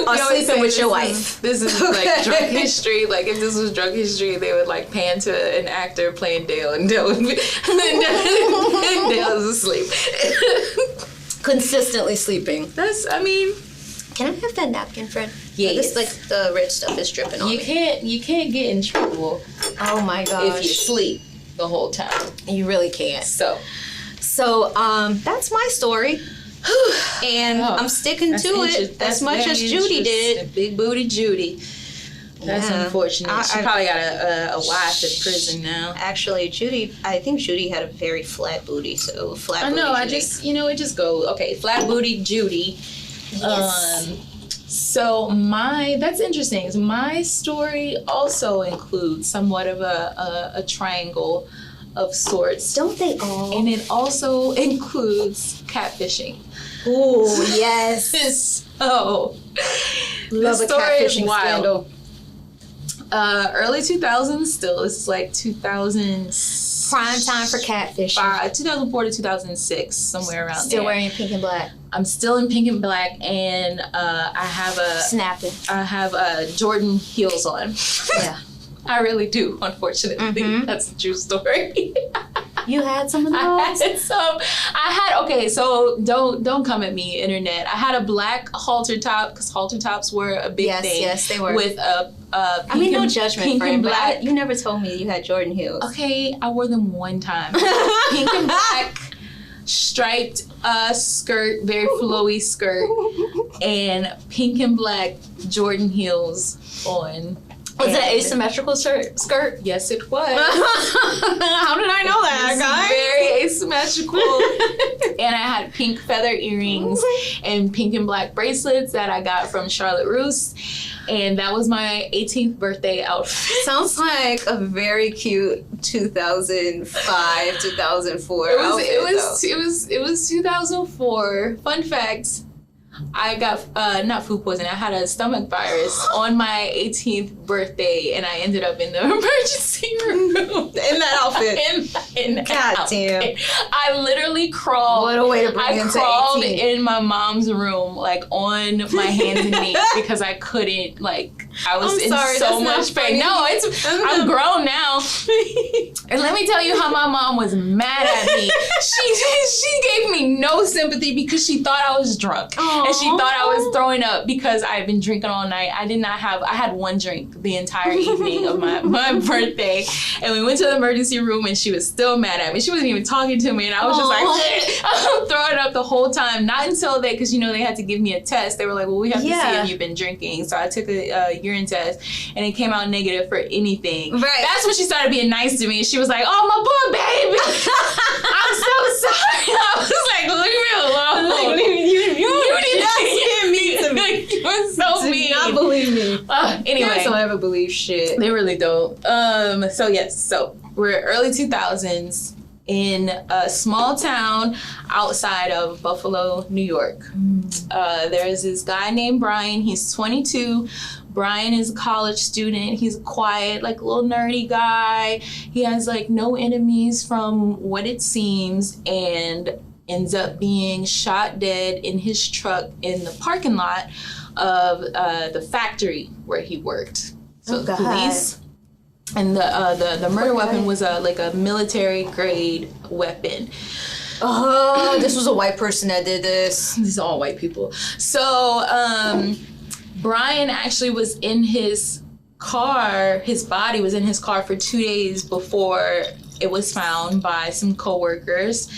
or sleeping with your wife. This is like drug history. Like, if this was drug history, they would like pan to an actor playing Dale, and Dale would be, and Dale is asleep. Consistently sleeping. Can I have that napkin, friend? Yes. This, like, the red stuff is dripping on me. You can't get in trouble. Oh my gosh. If you sleep the whole time. You really can't. So that's my story. And I'm sticking to it as much as Judy did. Big booty Judy. That's unfortunate. She probably got a wife in prison now. Actually, I think Judy had a very flat booty, so flat booty Judy. It just goes, okay, flat booty Judy. Yes. So that's interesting. So my story also includes somewhat of a triangle of sorts. Don't they all? And it also includes catfishing. Oh, yes. So, love a catfishing scandal. Early 2000s still. This is like 2000. Prime time for catfishing. 2004 to 2006, somewhere around there. Still wearing pink and black. I'm still in pink and black, and I have Jordan heels on. Yeah. I really do, unfortunately. That's a true story. You had some of those? So don't come at me, internet. I had a black halter top, because halter tops were a big thing. Yes, they were. With a pink no judgment, pink friend, and black. but you never told me you had Jordan heels. Okay, I wore them one time. Pink and black, striped skirt, very flowy skirt, and pink and black Jordan heels on. Was it an asymmetrical skirt? Yes, it was. How did I know that, guys? Very asymmetrical. And I had pink feather earrings and pink and black bracelets that I got from Charlotte Russe. And that was my 18th birthday outfit. Sounds like a very cute 2005, 2004 outfit. It was 2004. Fun fact. I got, not food poisoning, I had a stomach virus on my 18th birthday, and I ended up in the emergency room. In that outfit. In that God outfit. damn. I literally crawled. What a way to bring into 18. I crawled in my mom's room, like, on my hands and knees, because I couldn't, like, I was in so much pain. No, I'm grown now. And let me tell you how my mom was mad at me. She gave me no sympathy because she thought I was drunk. Aww. And she thought I was throwing up because I had been drinking all night. I had one drink the entire evening of my birthday. And we went to the emergency room and she was still mad at me. She wasn't even talking to me. And I was just like, throwing up the whole time. Not until because they had to give me a test. They were like, well, we have to see if you've been drinking. So I took a urine test and it came out negative for anything. Right. That's when she started being nice to me. She was like, oh, my poor baby. I'm so sorry. I was like, leave me alone. You did not get me to me. You were so mean. Do not believe me. Anyway. Parents don't ever believe shit. They really don't. So we're early 2000s in a small town outside of Buffalo, New York. There's this guy named Brian. He's 22. Brian is a college student. He's a quiet, like, little nerdy guy. He has, like, no enemies from what it seems. And ends up being shot dead in his truck in the parking lot of the factory where he worked. So the police, and the murder weapon was a military grade weapon. Oh, this was a white person that did this. These are all white people. So Brian actually was in his car. His body was in his car for 2 days before it was found by some coworkers.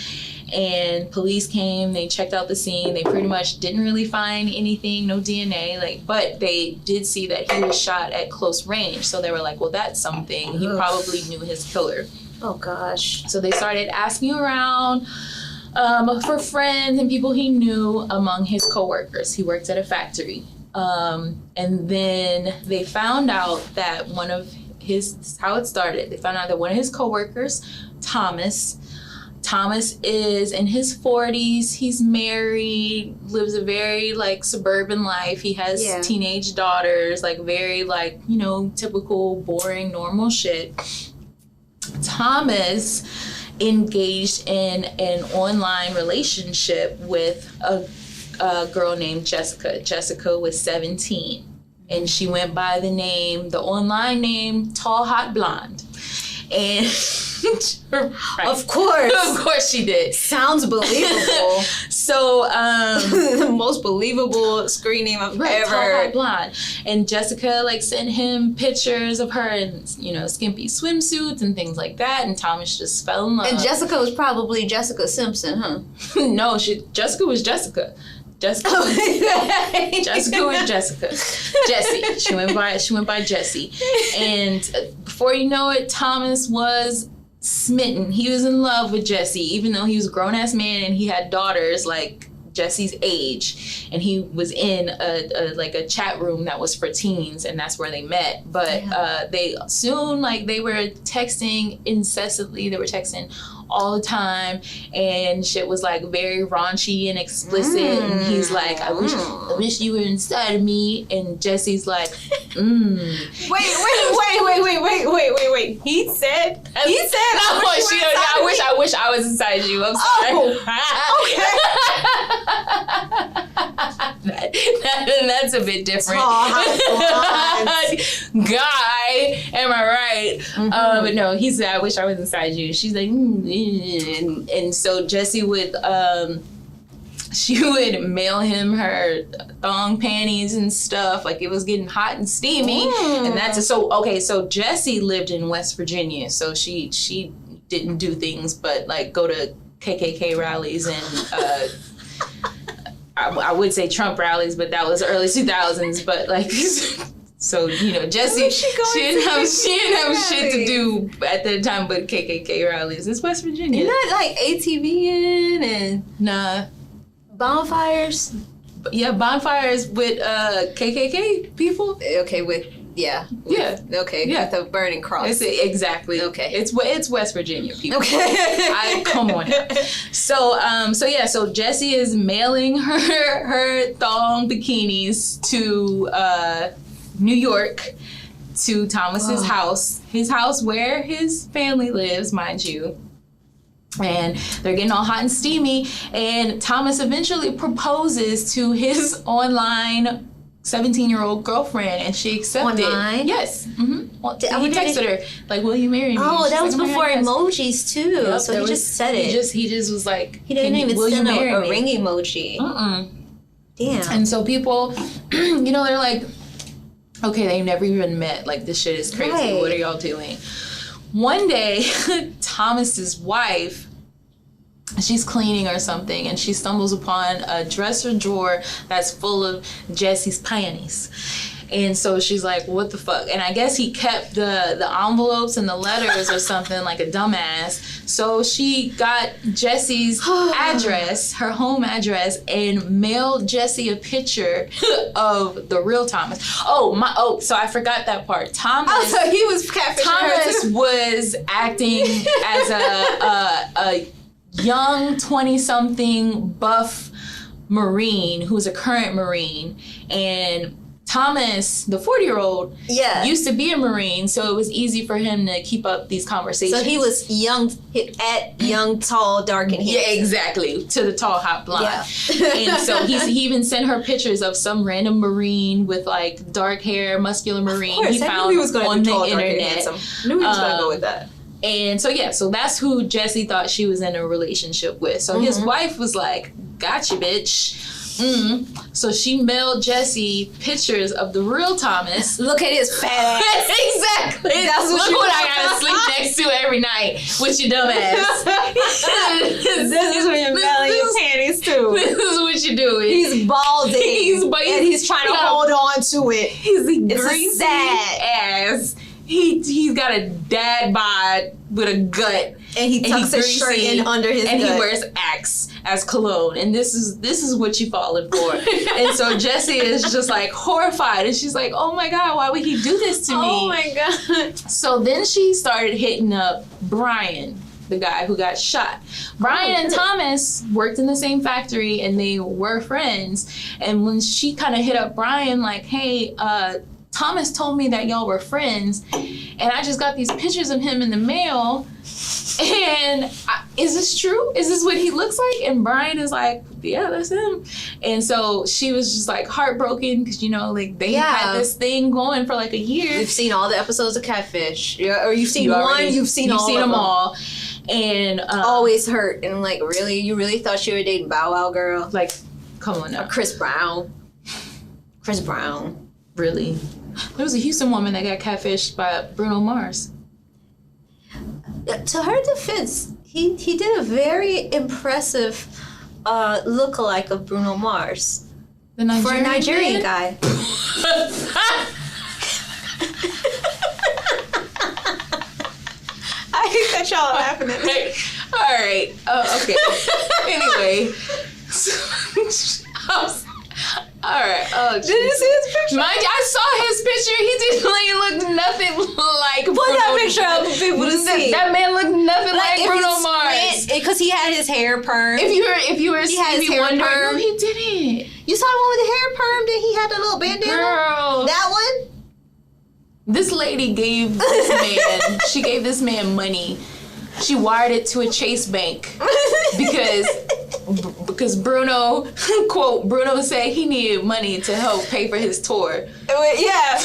And police came, they checked out the scene. They pretty much didn't really find anything, no DNA, but they did see that he was shot at close range. So they were like, well, that's something. He probably knew his killer. Oh, gosh. So they started asking around for friends and people he knew among his coworkers. He worked at a factory. And then they found out that how it started. They found out that one of his coworkers, Thomas is in his 40s. He's married, lives a very suburban life. He has teenage daughters, very typical, boring, normal shit. Thomas engaged in an online relationship with a girl named Jessica. Jessica was 17, and she went by the online name Tall Hot Blonde. And of course she did. Sounds believable. So the most believable screen name I've ever heard. Blonde. And Jessica sent him pictures of her in skimpy swimsuits and things like that, and Thomas just fell in love. And Jessica was probably Jessica Simpson, huh? No, Jessica was Jessica. Jessica was Jessica. Jessie. She went by Jessie. And before you know it, Thomas was smitten. He was in love with Jessie, even though he was a grown-ass man and he had daughters Jessie's age, and he was in a chat room that was for teens, and that's where they met. But they soon they were texting incessantly. They were texting all the time, and shit was very raunchy and explicit. And he's like, I wish you were inside of me. And Jessie's like, Wait. He said I wish I was inside you. I'm sorry. That's a bit different. Guy, am I right? Mm-hmm. But no, he said, I wish I was inside you. She's like, and so Jessie would she would mail him her thong panties and stuff. It was getting hot and steamy. And that's so Jessie lived in West Virginia, so she didn't do things but go to KKK rallies and I would say Trump rallies, but that was early 2000s. But so Jessie, she didn't have shit to do at that time but KKK rallies. It's West Virginia. Isn't that ATVing and nah bonfires? Yeah, bonfires with KKK people. Okay, with the burning cross. Exactly. Okay. It's West Virginia people. Okay. Come on now. So Jessie is mailing her thong bikinis to New York, to Thomas's house. His house where his family lives, mind you. And they're getting all hot and steamy, and Thomas eventually proposes to his online 17-year-old girlfriend, and she accepted. Online? Yes. Mm-hmm. Well, he texted her, will you marry me? Oh, that was like, before emojis too. Yep, so he just said it. He just was like, he didn't even send a ring emoji. Damn. And so people, they're like, okay, they've never even met. This shit is crazy. Right. What are y'all doing? One day, Thomas's wife, she's cleaning or something, and she stumbles upon a dresser drawer that's full of Jessie's panties. And so she's like, what the fuck? And I guess he kept the envelopes and the letters or something, like a dumbass. So she got Jessie's address, her home address, and mailed Jessie a picture of the real Thomas. So I forgot that part. Thomas. So he was catfishing Thomas was acting as a young 20-something buff Marine who's a current Marine, and Thomas, the 40-year-old, Yeah. used to be a Marine, so it was easy for him to keep up these conversations. So he was young, tall, dark, and handsome. Yeah, exactly. To the tall, hot blonde. Yeah. And so he even sent her pictures of some random Marine with like dark hair, muscular Marine. Of course, he I found knew he was going on to be the tall, dark, and internet. handsome. I knew he was going to go with that. And so so that's who Jesse thought she was in a relationship with. So his wife was like, "Gotcha, bitch." So she mailed Jesse pictures of the real Thomas. Look at his fat ass. Exactly. That's what Look what I gotta sleep next to every night with your dumb ass. This is when you're belling your panties too. This is what you're doing. He's balding. And he's trying to hold on to it. He's It's greasy sad ass. He's got a dad bod with a gut. And he tucks his shirt in under his and gut. he wears Axe as cologne. And this is what you falling for. And so Jessie is just like horrified. And she's like, oh my God, why would he do this to me? Oh my God. So then she started hitting up Brian, the guy who got shot. Brian and Thomas worked in the same factory and they were friends. And when she kind of hit up Brian like, hey, Thomas told me that y'all were friends, and I just got these pictures of him in the mail, and is this true? Is this what he looks like? And Brian is like, yeah, that's him. And so she was just like heartbroken because, you know, like they had this thing going for like a year. You've seen all the episodes of Catfish. Or you've seen you've seen them all. And always hurt. And like, really? You really thought you were dating Bow Wow girl? like, come on now. Or Chris Brown. Chris Brown. Really? There was a Houston woman that got catfished by Bruno Mars. To her defense, he did a very impressive lookalike of Bruno Mars. The Nigerian For a Nigerian man? guy. I hate that y'all are laughing at me. All right. Okay. Anyway. All right. Oh, Did you see his picture? Mind you, I saw his picture. He didn't look nothing like Put Bruno. that picture up for people to see. That man looked nothing like Bruno Mars. Because he had his hair perm. If you were He had his hair wondering, perm. no, he didn't. You saw the one with the hair perm? Then he had the little bandana? Girl. That one? This lady gave this man, she gave this man money. She wired it to a Chase bank because Bruno, quote, Bruno said he needed money to help pay for his tour. Yeah.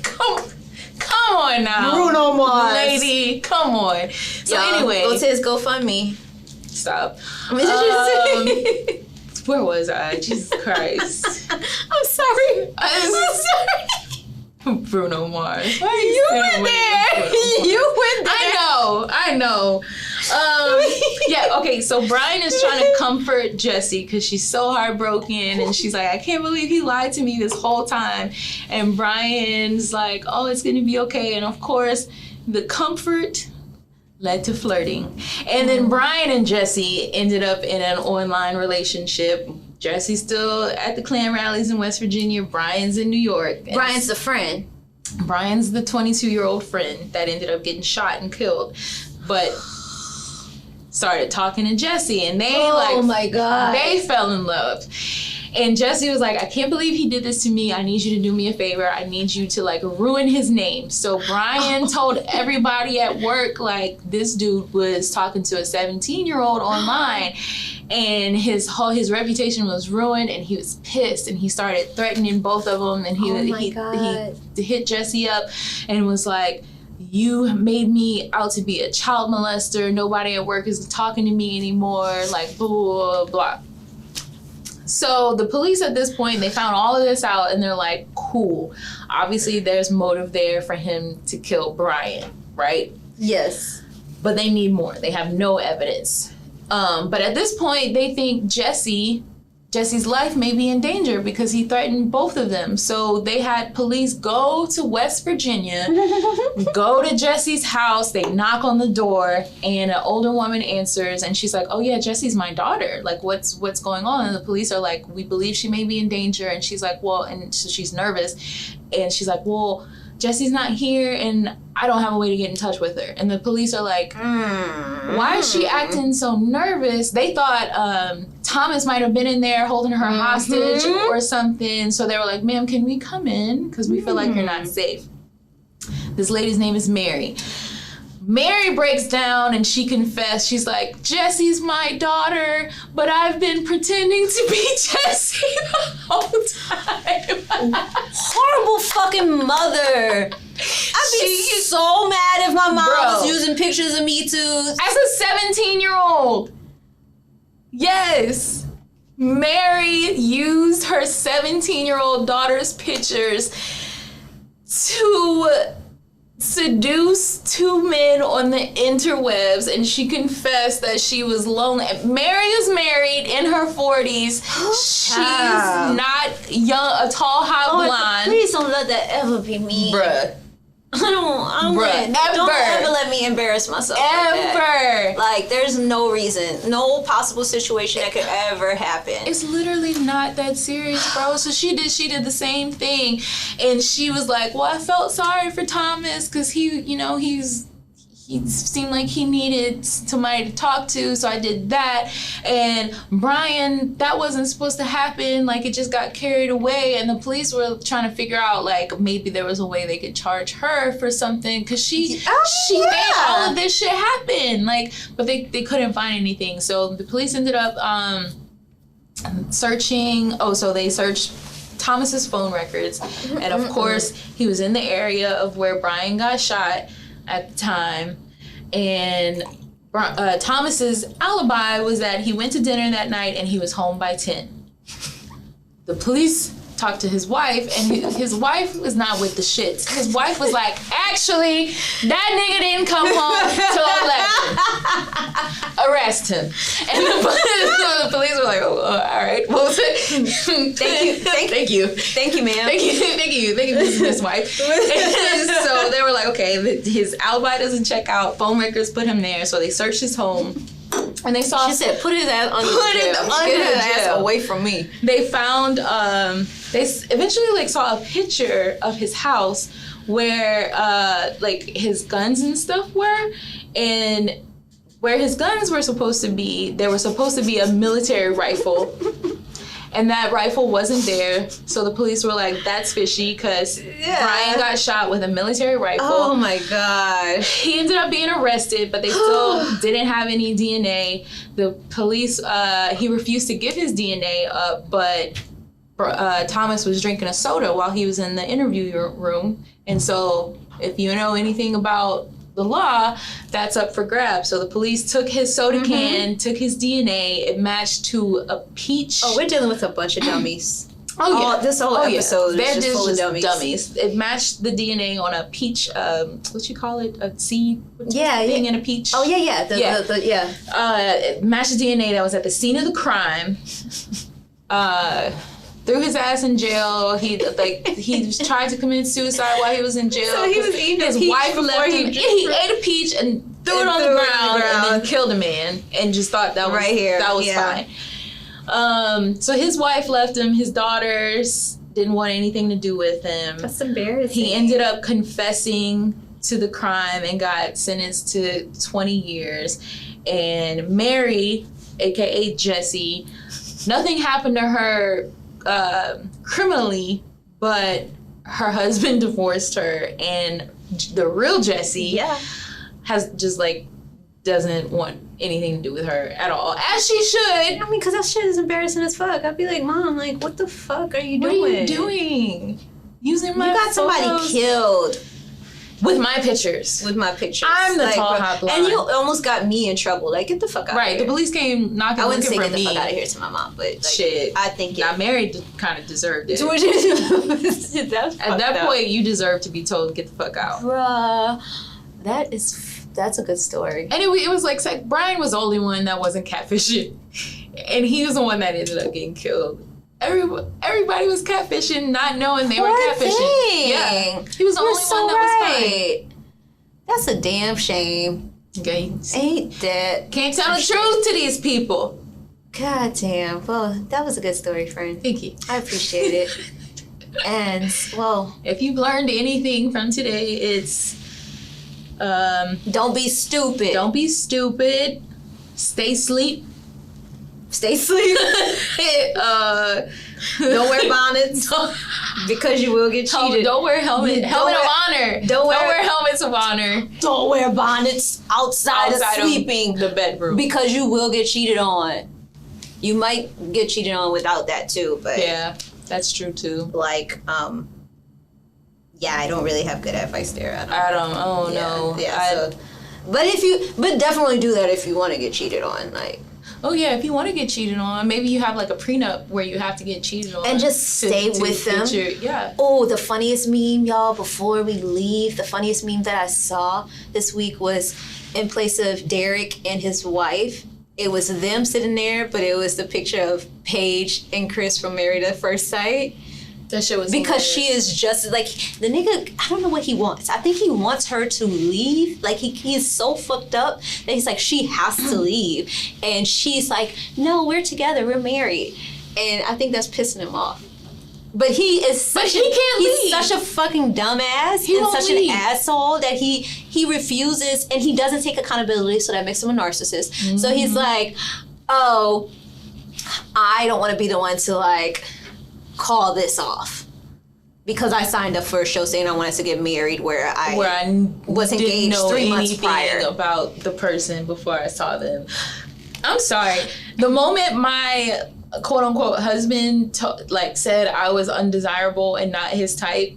Come on now. Bruno Mars. Lady, come on. So anyway. Go to his GoFundMe. Stop. Where was I? Jesus Christ. I'm sorry. I'm sorry. Bruno Mars. Why are You went there. You went there. I know. Yeah, okay, so Brian is trying to comfort Jessie because she's so heartbroken and she's like, I can't believe he lied to me this whole time. And Brian's like, oh, it's gonna be okay. And of course, the comfort led to flirting. And then Brian and Jessie ended up in an online relationship. Jessie's still at the Klan rallies in West Virginia. Brian's in New York. Brian's the friend. Brian's the 22-year-old friend that ended up getting shot and killed. But started talking to Jessie and they Oh my God. they fell in love. And Jessie was like, I can't believe he did this to me. I need you to do me a favor. I need you to like ruin his name. So Brian told everybody at work, like, this dude was talking to a 17-year-old online and his reputation was ruined and he was pissed and he started threatening both of them and he hit Jessie up and was like, you made me out to be a child molester. Nobody at work is talking to me anymore. Like, blah, blah, blah, blah. So the police at this point, they found all of this out and they're like, cool. Obviously there's motive there for him to kill Brian, right? Yes. But they need more. They have no evidence. But at this point, they think Jesse's life may be in danger because he threatened both of them. So they had police go to West Virginia, go to Jesse's house, they knock on the door, and an older woman answers, and she's like, oh yeah, Jesse's my daughter. Like, what's going on? And the police are like, we believe she may be in danger. And she's like, well, and so she's nervous. And she's like, well, Jesse's not here and I don't have a way to get in touch with her. And the police are like, why is she acting so nervous? They thought Thomas might have been in there holding her hostage or something. So they were like, ma'am, can we come in? Because we feel like you're not safe. This lady's name is Mary. Mary breaks down and she confessed. She's like, Jesse's my daughter, but I've been pretending to be Jesse the whole time. Horrible fucking mother. I'd be so mad if my mom was using pictures of me too. As a 17-year-old. Yes. Mary used her 17-year-old daughter's pictures to seduce two men on the interwebs, and she confessed that she was lonely. Mary is married in her 40s. She's not young, a tall, hot blonde. Please don't let that ever be me. Bruh. Don't ever let me embarrass myself. Ever. Like, there's no reason, no possible situation that could ever happen. It's literally not that serious, bro. So she did the same thing. And she was like, well, I felt sorry for Thomas because he seemed like he needed somebody to talk to, so I did that. And Brian, that wasn't supposed to happen. Like, it just got carried away. And the police were trying to figure out, like, maybe there was a way they could charge her for something because she made all of this shit happen. Like, but they couldn't find anything. So the police ended up searching. So they searched Thomas's phone records. And of course, he was in the area of where Brian got shot at the time, and Thomas's alibi was that he went to dinner that night and he was home by 10. The police talked to his wife, and his wife was not with the shits. His wife was like, actually, that nigga didn't come home till 11. Arrest him. And the police were like, oh, all right. Well, thank you. Thank you, ma'am. Thank you, Miss Wife. And so they were like, okay, his alibi doesn't check out. Phone records put him there, so they searched his home. And they saw. She said, "Put his ass under the jail. Away from me." They found. They eventually saw a picture of his house where his guns and stuff were, and where his guns were supposed to be. There was supposed to be a military rifle. And that rifle wasn't there, so the police were like, that's fishy, because Brian got shot with a military rifle. Oh my gosh. He ended up being arrested, but they still didn't have any DNA. The police, he refused to give his DNA up, but Thomas was drinking a soda while he was in the interview room. And so if you know anything about the law, that's up for grabs. So the police took his soda can, took his DNA, it matched to a peach. Oh, we're dealing with a bunch of dummies. This whole episode is just full of dummies. It matched the DNA on a peach, what you call it, a seed? Thing in a peach. Oh, yeah. It matched the DNA that was at the scene of the crime. Threw his ass in jail. He tried to commit suicide while he was in jail. So he was eating his wife left him. He ate a peach and threw it on the ground and then killed a man and just thought that was fine. So his wife left him. His daughters didn't want anything to do with him. That's embarrassing. He ended up confessing to the crime and got sentenced to 20 years. And Mary, aka Jessie, nothing happened to her criminally, but her husband divorced her, and the real Jessie has just doesn't want anything to do with her at all, as she should. I mean, because that shit is embarrassing as fuck. I'd be like, Mom, what the fuck are you doing? What are you doing? Using my You got somebody killed. With my pictures. I'm the tall, hot blonde. And you almost got me in trouble. Get the fuck out of here. Right, the police came knocking I wouldn't looking say for get me. the fuck out of here to my mom, but shit. I think Now, Mary kind of deserved it. At that point, you deserve to be told, get the fuck out. Bruh, that's a good story. And it was like Brian was the only one that wasn't catfishing. And he was the one that ended up getting killed. Everybody was catfishing, not knowing they were catfishing. Yeah, he was the only one that was fine. That's a damn shame. Okay. Ain't that? Can't tell the truth to these people. God damn. Well, that was a good story, friend. Thank you. I appreciate it. And, well... If you've learned anything from today, it's... don't be stupid. Don't be stupid. Stay asleep. Stay asleep. Don't wear bonnets because you will get cheated. Don't wear helmet. Helmet of honor. Don't wear helmets of honor. Don't wear bonnets outside of sleeping. The bedroom. Because you will get cheated on. You might get cheated on without that too, but yeah, that's true too. Like, yeah, I don't really have good advice there. I don't. Oh yeah, no. Yeah. But definitely do that if you want to get cheated on, like. Oh yeah, if you want to get cheated on, maybe you have like a prenup where you have to get cheated on. And just stay with them. Yeah. Oh, the funniest meme, y'all, before we leave, the funniest meme that I saw this week was in place of Derrick and his wife. It was them sitting there, but it was the picture of Paige and Chris from Married at First Sight. That shit was because hilarious. She is just like the nigga. I don't know what he wants. I think he wants her to leave. Like he is so fucked up that he's like, she has to leave, and she's like, no, we're together, we're married, and I think that's pissing him off. But he is such he's such a fucking dumbass and such an asshole that he refuses, and he doesn't take accountability, so that makes him a narcissist. Mm-hmm. So he's like, oh, I don't want to be the one to like call this off because I signed up for a show saying I wanted to get married where I was engaged 3 months prior about the person before I saw them. I'm sorry. The moment my quote unquote husband said I was undesirable and not his type,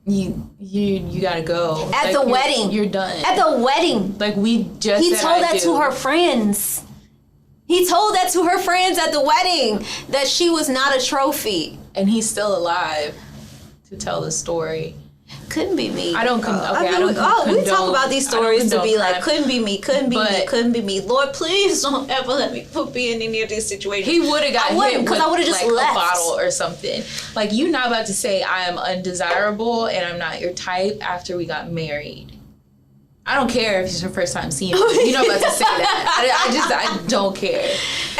you gotta go. At the wedding. You're done. At the wedding. Like he told that to her friends. He told that to her friends at the wedding, that she was not a trophy. And he's still alive to tell the story. Couldn't be me. I don't we talk about these stories to be like, couldn't be me, couldn't be me, couldn't be me. Lord, please don't ever let me be in any of these situations. He would have got hit because I would have just left. A bottle or something. Like, you're not about to say I am undesirable and I'm not your type after we got married. I don't care if it's your first time seeing me. You're not about to say that. I don't care.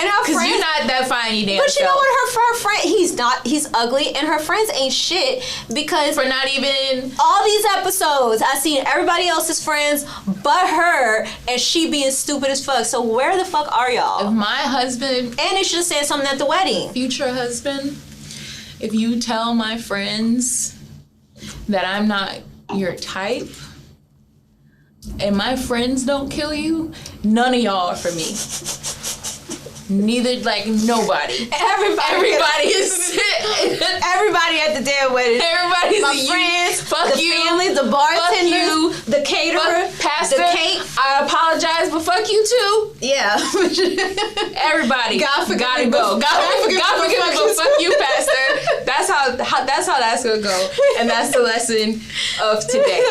And her friends, you're not that fine, you damn. But you know what? Her friend, he's ugly, and her friends ain't shit because for not even all these episodes, I seen everybody else's friends but her, and she being stupid as fuck. So where the fuck are y'all? If my husband, and they should have said something at the wedding. Future husband, if you tell my friends that I'm not your type, and my friends don't kill you, none of y'all are for me. Neither, like, nobody. Everybody is everybody at the damn wedding. Everybody's my friends, fuck the you, family, the bartender, the caterer, pastor, the cake. I apologize, but fuck you too. Yeah. Everybody. God forgive gotta me, go. God forgive me, but fuck you, pastor. That's how that's gonna go. And that's the lesson of today.